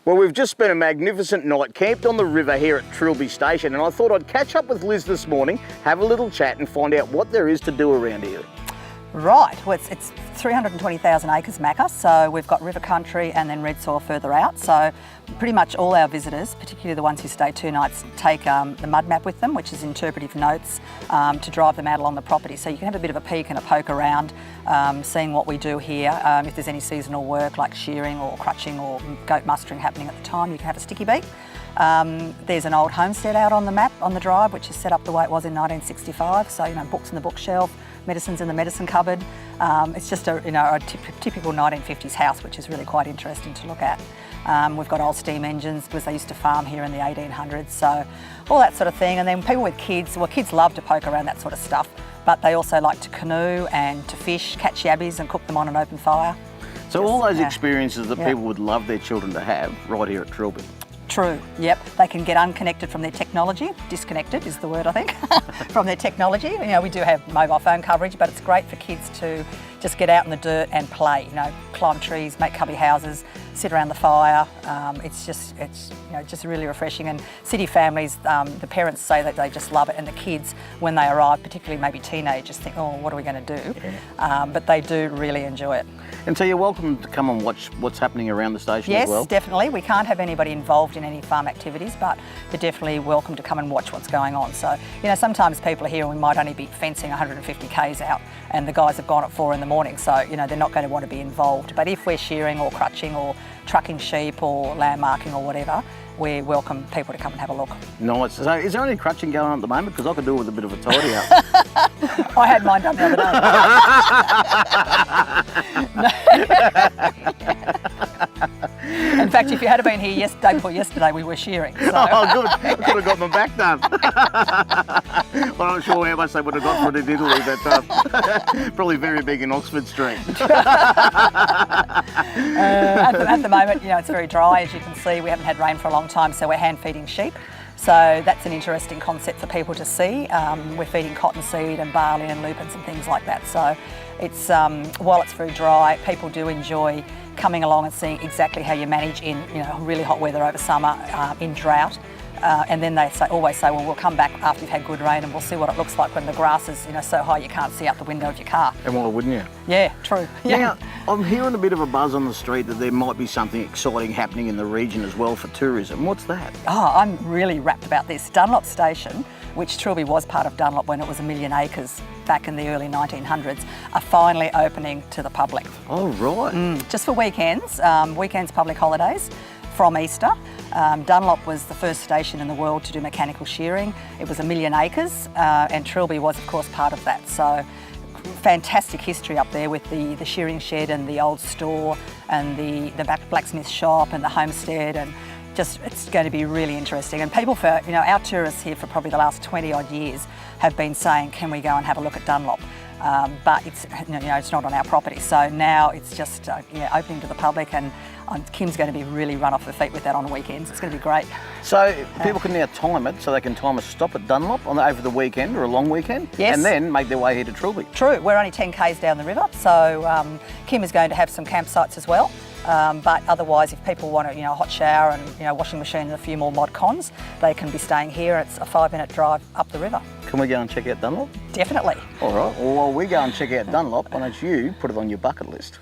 Well, we've just spent a magnificent night camped on the river here at Trilby Station, and I thought I'd catch up with Liz this morning, have a little chat and find out what there is to do around here. Right, well it's 320,000 acres, Macca, so we've got river country and then red soil further out. So pretty much all our visitors, particularly the ones who stay 2 nights, take the mud map with them, which is interpretive notes to drive them out along the property. So you can have a bit of a peek and a poke around, seeing what we do here. If there's any seasonal work like shearing or crutching or goat mustering happening at the time, you can have a sticky beak. There's an old homestead out on the map, on the drive, which is set up the way it was in 1965. So, you know, books in the bookshelf, medicines in the medicine cupboard. It's just a typical 1950s house, which is really quite interesting to look at. We've got old steam engines because they used to farm here in the 1800s, so all that sort of thing. And then people with kids, well, kids love to poke around that sort of stuff, but they also like to canoe and to fish, catch yabbies and cook them on an open fire. So all those experiences that people would love their children to have right here at Trilby. True, yep. They can get unconnected from their technology. Disconnected is the word, I think, from their technology. You know, we do have mobile phone coverage, but it's great for kids to just get out in the dirt and play, you know, climb trees, make cubby houses, sit around the fire. It's just really refreshing. And city families, the parents say that they just love it, and the kids, when they arrive, particularly maybe teenagers, think, oh, what are we going to do? Yeah. But they do really enjoy it. And so you're welcome to come and watch what's happening around the station as well? Yes, definitely. We can't have anybody involved in any farm activities, but you're definitely welcome to come and watch what's going on. So, you know, sometimes people are here and we might only be fencing 150 k's out and the guys have gone at 4 in the morning, so, you know, they're not going to want to be involved. But if we're shearing or crutching or trucking sheep or landmarking or whatever, we welcome people to come and have a look. Nice. So is there any crutching going on at the moment? Because I could do with a bit of a tidy up. I had mine done the other day. In fact, if you had been here day before yesterday, we were shearing. So. Oh, good. I could have got my back done. Well, I'm not sure how much they would have got for it in Italy, but probably very big in Oxford Street. At the moment, you know, it's very dry, as you can see. We haven't had rain for a long time, so we're hand feeding sheep. So that's an interesting concept for people to see. We're feeding cottonseed and barley and lupins and things like that. So it's while it's very dry, people do enjoy coming along and seeing exactly how you manage in, you know, really hot weather over summer, in drought. And then they always say, well, we'll come back after you've had good rain and we'll see what it looks like when the grass is, you know, so high you can't see out the window of your car. And why wouldn't you? Yeah, true. Yeah. Now, I'm hearing a bit of a buzz on the street that there might be something exciting happening in the region as well for tourism. What's that? Oh, I'm really rapt about this. Dunlop Station, which Trilby was part of Dunlop when it was 1 million acres back in the early 1900s, are finally opening to the public. Oh, right. Just for weekends, public holidays. From Easter. Dunlop was the first station in the world to do mechanical shearing. It was 1 million acres and Trilby was of course part of that. So fantastic history up there with the shearing shed and the old store and the blacksmith shop and the homestead, and just it's going to be really interesting. And people, for, you know, our tourists here for probably the last 20 odd years have been saying, can we go and have a look at Dunlop? But it's, you know, it's not on our property. So now it's just opening to the public, and Kim's going to be really run off her feet with that on weekends. It's going to be great. So people can now time it, so they can time a stop at Dunlop over the weekend or a long weekend, yes, and then make their way here to Trilby. True, we're only 10 k's down the river, so Kim is going to have some campsites as well. But otherwise, if people want a hot shower and washing machine and a few more mod cons, they can be staying here. It's a 5-minute drive up the river. Can we go and check out Dunlop? Definitely. All right. Well, while we go and check out Dunlop, why don't you put it on your bucket list?